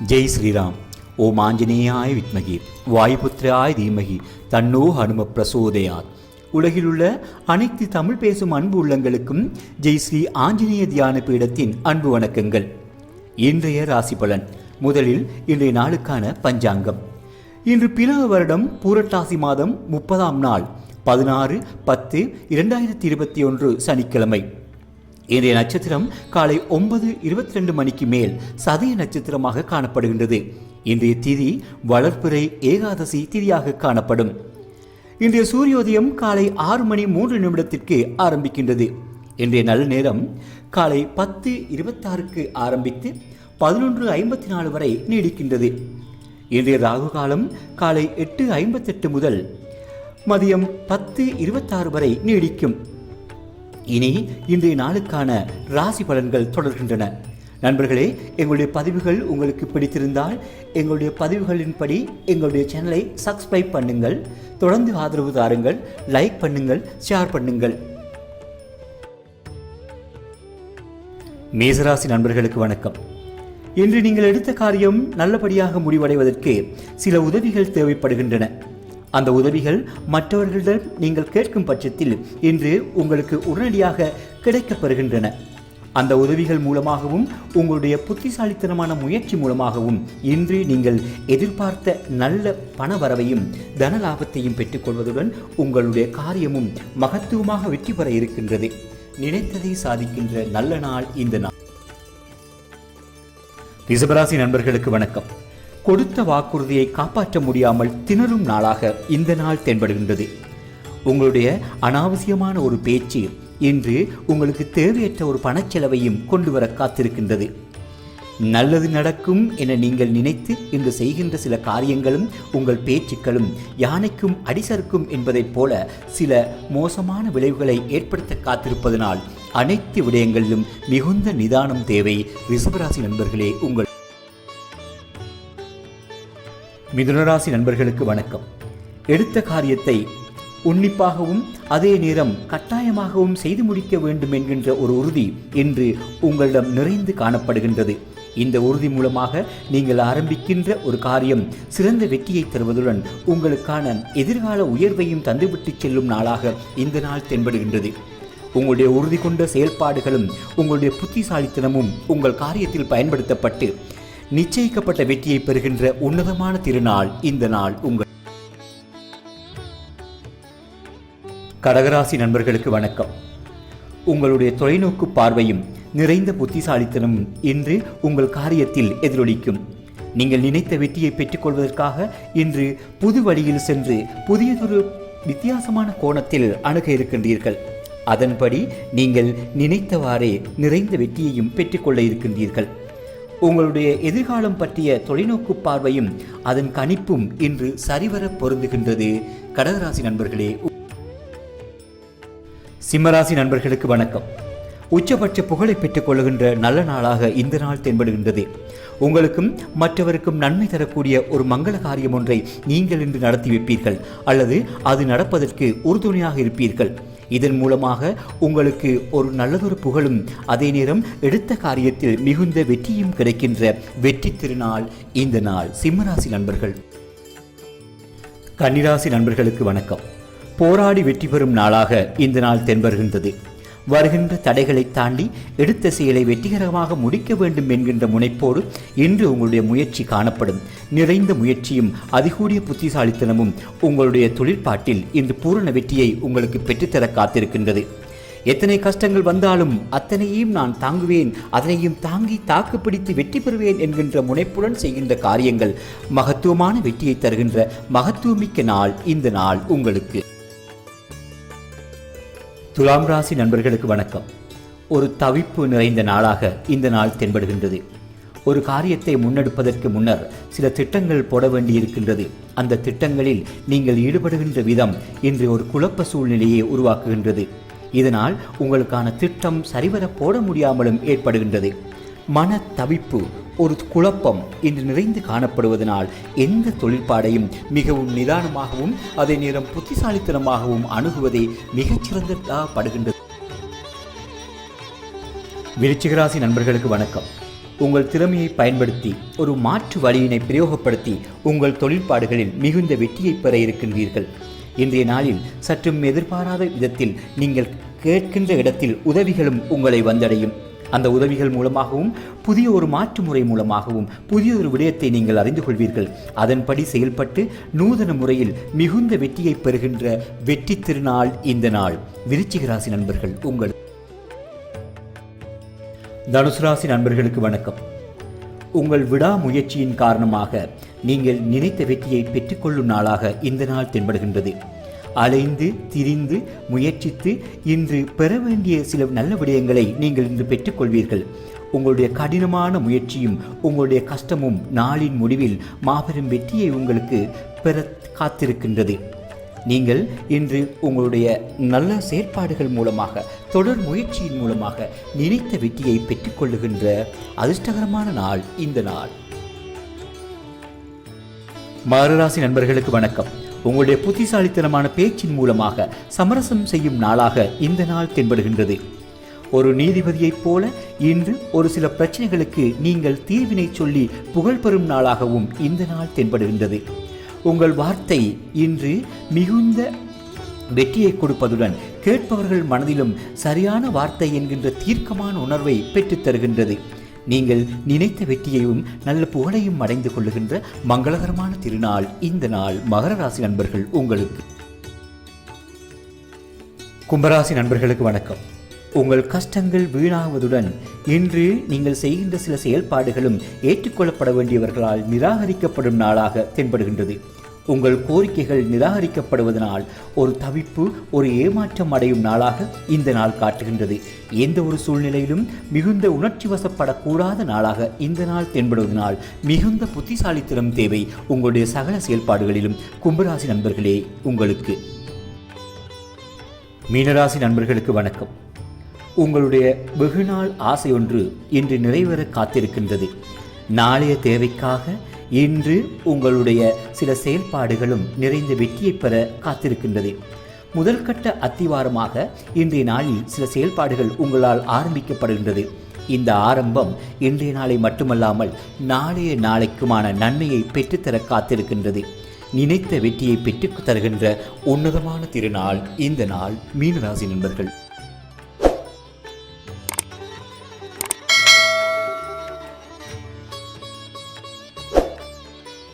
ஜெய் ஸ்ரீராம். ஓம் ஆஞ்சநேயாய வித்மகி வாயுபுத்திராய தீமகி தன்னோ ஹனும பிரசோதயாத். உலகிலுள்ள அனைத்து தமிழ் பேசும் அன்பு உள்ளங்களுக்கும் ஜெய் ஸ்ரீ ஆஞ்சநேய தியான பீடத்தின் அன்பு வணக்கங்கள். இன்றைய ராசி பலன். முதலில் இன்றைய நாளுக்கான பஞ்சாங்கம். இன்று பிலவ வருடம் பூரட்டாசி மாதம் 30ஆம் நாள் 16/10/2021 சனிக்கிழமை. இன்றைய நட்சத்திரம் காலை 9:22 மணிக்கு மேல் சதய நட்சத்திரமாக காணப்படுகின்றது. இன்றைய திதி வளர்பிறை ஏகாதசி திதியாக காணப்படும். இன்றைய சூரியோதயம் காலை 6:03 ஆரம்பிக்கின்றது. இன்றைய நல்ல நேரம் காலை 10:26 ஆரம்பித்து 11:54 வரை நீடிக்கின்றது. இன்றைய ராகு காலம் காலை 8:58 முதல் மதியம் 10:26 வரை நீடிக்கும். இனி இன்றைய நாளுக்கான ராசி பலன்கள் தொடர்கின்றன. நண்பர்களே, எங்களுடைய பதிவுகள் உங்களுக்கு பிடித்திருந்தால் எங்களுடைய பதிவுகளின்படி எங்களுடைய சேனலை சப்ஸ்கிரைப் பண்ணுங்கள், தொடர்ந்து ஆதரவு தாருங்கள், லைக் பண்ணுங்கள், ஷேர் பண்ணுங்கள். மேசராசி நண்பர்களுக்கு வணக்கம். இன்று நீங்கள் எடுத்த காரியம் நல்லபடியாக முடிவடைவதற்கு சில உதவிகள் தேவைப்படுகின்றன. அந்த உதவிகள் மற்றவர்களிடம் நீங்கள் கேட்கும் பட்சத்தில் இன்று உங்களுக்கு உடனடியாக கிடைக்கப்பெறுகின்றன. அந்த உதவிகள் மூலமாகவும் உங்களுடைய புத்திசாலித்தனமான முயற்சி மூலமாகவும் இன்று நீங்கள் எதிர்பார்த்த நல்ல பண வரவையும் தன லாபத்தையும் பெற்றுக்கொள்வதுடன் உங்களுடைய காரியமும் மகத்துவமாக வெற்றி பெற இருக்கின்றது. நினைத்ததை சாதிக்கின்ற நல்ல நாள் இந்த நாள். ரிஷபராசி நண்பர்களுக்கு வணக்கம். கொடுத்த வாக்குறுதியை காப்பாற்ற முடியாமல் திணறும் நாளாக இந்த நாள் தென்படுகின்றது. உங்களுடைய அனாவசியமான ஒரு பேச்சு இன்று உங்களுக்கு தேவையற்ற ஒரு பணச்செலவையும் கொண்டு வர காத்திருக்கின்றது. நல்லது நடக்கும் என நீங்கள் நினைத்து இன்று செய்கின்ற சில காரியங்களும் உங்கள் பேச்சுக்களும் யானைக்கும் அடிசறுக்கும் என்பதைப் போல சில மோசமான விளைவுகளை ஏற்படுத்த காத்திருப்பதனால் அனைத்து விடயங்களிலும் மிகுந்த நிதானம் தேவை. ரிஷபராசி நண்பர்களே, உங்கள் மிதுனராசி நண்பர்களுக்கு வணக்கம். எடுத்த காரியத்தை உன்னிப்பாகவும் அதே நேரம் கட்டாயமாகவும் செய்து முடிக்க வேண்டும் என்கின்ற ஒரு உறுதி இன்று உங்களிடம் நிறைந்து காணப்படுகின்றது. இந்த உறுதி மூலமாக நீங்கள் ஆரம்பிக்கின்ற ஒரு காரியம் சிறந்த வெற்றியை தருவதுடன் உங்களுக்கான எதிர்கால உயர்வையும் தந்துவிட்டு செல்லும் நாளாக இந்த நாள் தென்படுகின்றது. உங்களுடைய உறுதி கொண்ட செயல்பாடுகளும் உங்களுடைய புத்திசாலித்தனமும் உங்கள் காரியத்தில் பயன்படுத்தப்பட்டு நிச்சயிக்கப்பட்ட வெற்றியை பெறுகின்ற உன்னதமான திருநாள் இந்த நாள். உங்கள் கடகராசி நண்பர்களுக்கு வணக்கம். உங்களுடைய தொலைநோக்கு பார்வையும் நிறைந்த புத்திசாலித்தனமும் இன்று உங்கள் காரியத்தில் எதிரொலிக்கும். நீங்கள் நினைத்த வெற்றியை பெற்றுக்கொள்வதற்காக இன்று புது வழியில் சென்று புதியதொரு வித்தியாசமான கோணத்தில் அணுக இருக்கின்றீர்கள். அதன்படி நீங்கள் நினைத்தவாறே நிறைந்த வெற்றியையும் பெற்றுக்கொள்ள இருக்கின்றீர்கள். உங்களுடைய எதிர்காலம் பற்றிய தொலைநோக்கு பார்வையும் அதன் கணிப்பும் இன்று சரிவர பொருந்துகின்றது. கடகராசி நண்பர்களே. சிம்மராசி நண்பர்களுக்கு வணக்கம். உச்சபட்ச புகழை பெற்றுக் கொள்ளுகின்ற நல்ல நாளாக இந்த நாள் தென்படுகின்றது. உங்களுக்கும் மற்றவருக்கும் நன்மை தரக்கூடிய ஒரு மங்கள காரியம் ஒன்றை நீங்கள் இன்று நடத்தி வைப்பீர்கள் அல்லது அது நடப்பதற்கு உறுதுணையாக இருப்பீர்கள். இதன் மூலமாக உங்களுக்கு ஒரு நல்லதொரு புகழும் அதே நேரம் எடுத்த காரியத்தில் மிகுந்த வெற்றியும் கிடைக்கின்ற வெற்றி திருநாள் இந்த நாள். சிம்மராசி நண்பர்கள். கன்னிராசி நண்பர்களுக்கு வணக்கம். போராடி வெற்றி பெறும் நாளாக இந்த நாள் தென்படுகின்றது. வருகின்ற தடைகளை தாண்டி எடுத்த செயலை வெற்றிகரமாக முடிக்க வேண்டும் என்கின்ற முனைப்போடு இன்று உங்களுடைய முயற்சி காணப்படும். நிறைந்த முயற்சியும் அதிகூடிய புத்திசாலித்தனமும் உங்களுடைய தொழிற்பாட்டில் இன்று பூரண வெற்றியை உங்களுக்கு பெற்றுத்தர காத்திருக்கின்றது. எத்தனை கஷ்டங்கள் வந்தாலும் அத்தனையும் நான் தாங்குவேன், அதனையும் தாங்கி தாக்குப்பிடித்து வெற்றி பெறுவேன் என்கின்ற முனைப்புடன் செய்கின்ற காரியங்கள் மகத்துவமான வெற்றியை தருகின்ற மகத்துவமிக்க நாள் இந்த நாள் உங்களுக்கு. துலாம் ராசி நண்பர்களுக்கு வணக்கம். ஒரு தவிப்பு நிறைந்த நாளாக இந்த நாள் தென்படுகின்றது. ஒரு காரியத்தை முன்னெடுப்பதற்கு முன்னர் சில திட்டங்கள் போட வேண்டியிருக்கின்றது. அந்த திட்டங்களில் நீங்கள் ஈடுபடுகின்ற விதம் இன்று ஒரு குழப்ப சூழ்நிலையை உருவாக்குகின்றது. இதனால் உங்களுக்கான திட்டம் சரிவர போட முடியாமலும் ஏற்படுகின்றது. மன தவிப்பு, ஒரு குழப்பம் இன்று நிறைந்து காணப்படுவதனால் எந்த தொழிற்பாடையும் மிகவும் நிதானமாகவும் அதே நேரம் புத்திசாலித்தனமாகவும் அணுகுவதே மிகச்சிறந்ததாக படுகின்றது. விருச்சிக ராசி நண்பர்களுக்கு வணக்கம். உங்கள் திறமையை பயன்படுத்தி ஒரு மாற்று வழியினை பிரயோகப்படுத்தி உங்கள் தொழிற்பாடுகளில் மிகுந்த வெற்றியை பெற இருக்கின்றீர்கள். இன்றைய நாளில் சற்றும் எதிர்பாராத விதத்தில் நீங்கள் கேட்கின்ற இடத்தில் உதவிகளும் உங்களை வந்தடையும். அந்த உதவிகள் மூலமாகவும் புதிய ஒரு மாற்று முறை மூலமாகவும் புதிய ஒரு விடயத்தை நீங்கள் அறிந்து கொள்வீர்கள். அதன்படி செயல்பட்டு நூதன முறையில் மிகுந்த வெற்றியை பெறுகின்ற வெற்றி திருநாள் இந்த நாள். விருச்சிக ராசி நண்பர்கள், உங்கள் தனுசு ராசி நண்பர்களுக்கு வணக்கம். உங்கள் விடாமுயற்சியின் காரணமாக நீங்கள் நினைத்த வெற்றியை பெற்றுக்கொள்ளும் நாளாக இந்த நாள் தென்படுகின்றது. அலைந்து திரிந்து முயற்சித்து இன்று பெற வேண்டிய சில நல்ல விடயங்களை நீங்கள் இன்று பெற்றுக்கொள்வீர்கள். உங்களுடைய கடினமான முயற்சியும் உங்களுடைய கஷ்டமும் நாளின் முடிவில் மாபெரும் வெற்றியை உங்களுக்கு பெற காத்திருக்கின்றது. நீங்கள் இன்று உங்களுடைய நல்ல செயற்பாடுகள் மூலமாக தொடர் முயற்சியின் மூலமாக நினைத்த வெற்றியை பெற்றுக்கொள்ளுகின்ற அதிர்ஷ்டகரமான நாள் இந்த நாள். மகர ராசி நண்பர்களுக்கு வணக்கம். உங்களுடைய புத்திசாலித்தனமான பேச்சின் மூலமாக சமரசம் செய்யும் நாளாக இந்த நாள் தென்படுகின்றது. ஒரு நீதிபதியைப் போல இன்று ஒரு சில பிரச்சனைகளுக்கு நீங்கள் தீர்வினை சொல்லி புகழ் பெறும் நாளாகவும் இந்த நாள் தென்படுகின்றது. உங்கள் வார்த்தை இன்று மிகுந்த வெற்றியை கொடுப்பதுடன் கேட்பவர்கள் மனதிலும் சரியான வார்த்தை என்கின்ற தீர்க்கமான உணர்வை பெற்றுத் தருகின்றது. நீங்கள் நினைத்த வெற்றியையும் நல்ல புகழையும் அடைந்து கொள்ளுகின்ற மங்களகரமான திருநாள் இந்த நாள். மகர ராசி நண்பர்கள், உங்களுக்கு. கும்பராசி நண்பர்களுக்கு வணக்கம். உங்கள் கஷ்டங்கள் வீணாவதுடன் இன்று நீங்கள் செய்கின்ற சில செயல்பாடுகளும் ஏற்றுக்கொள்ளப்பட வேண்டியவர்களால் நிராகரிக்கப்படும் நாளாக தென்படுகின்றது. உங்கள் கோரிக்கைகள் நிராகரிக்கப்படுவதனால் ஒரு தவிப்பு, ஒரு ஏமாற்றம் அடையும் நாளாக இந்த நாள் காட்டுகின்றது. எந்த ஒரு சூழ்நிலையிலும் மிகுந்த உணர்ச்சி வசப்படக்கூடாத நாளாக இந்த நாள் தென்படுவதனால் மிகுந்த புத்திசாலித்தனம் தேவை உங்களுடைய சகல செயல்பாடுகளிலும். கும்பராசி நண்பர்களே, உங்களுக்கு. மீனராசி நண்பர்களுக்கு வணக்கம். உங்களுடைய வெகுநாள் ஆசை ஒன்று இன்று நிறைவேற காத்திருக்கின்றது. நாளைய தேவைக்காக இன்று உங்களுடைய சில செயல்பாடுகளும் நிறைந்த வெற்றியை பெற காத்திருக்கின்றது. முதல் கட்ட அத்திவாரமாக இன்றைய நாளில் சில செயல்பாடுகள் உங்களால் ஆரம்பிக்கப்படுகின்றது. இந்த ஆரம்பம் இன்றைய நாளை மட்டுமல்லாமல் நாளைய நாளைக்குமான நன்மையை பெற்றுத்தர காத்திருக்கின்றது. நினைத்த வெற்றியை பெற்றுத் தருகின்ற உன்னதமான திருநாள் இந்த நாள். மீனராசி நண்பர்கள்.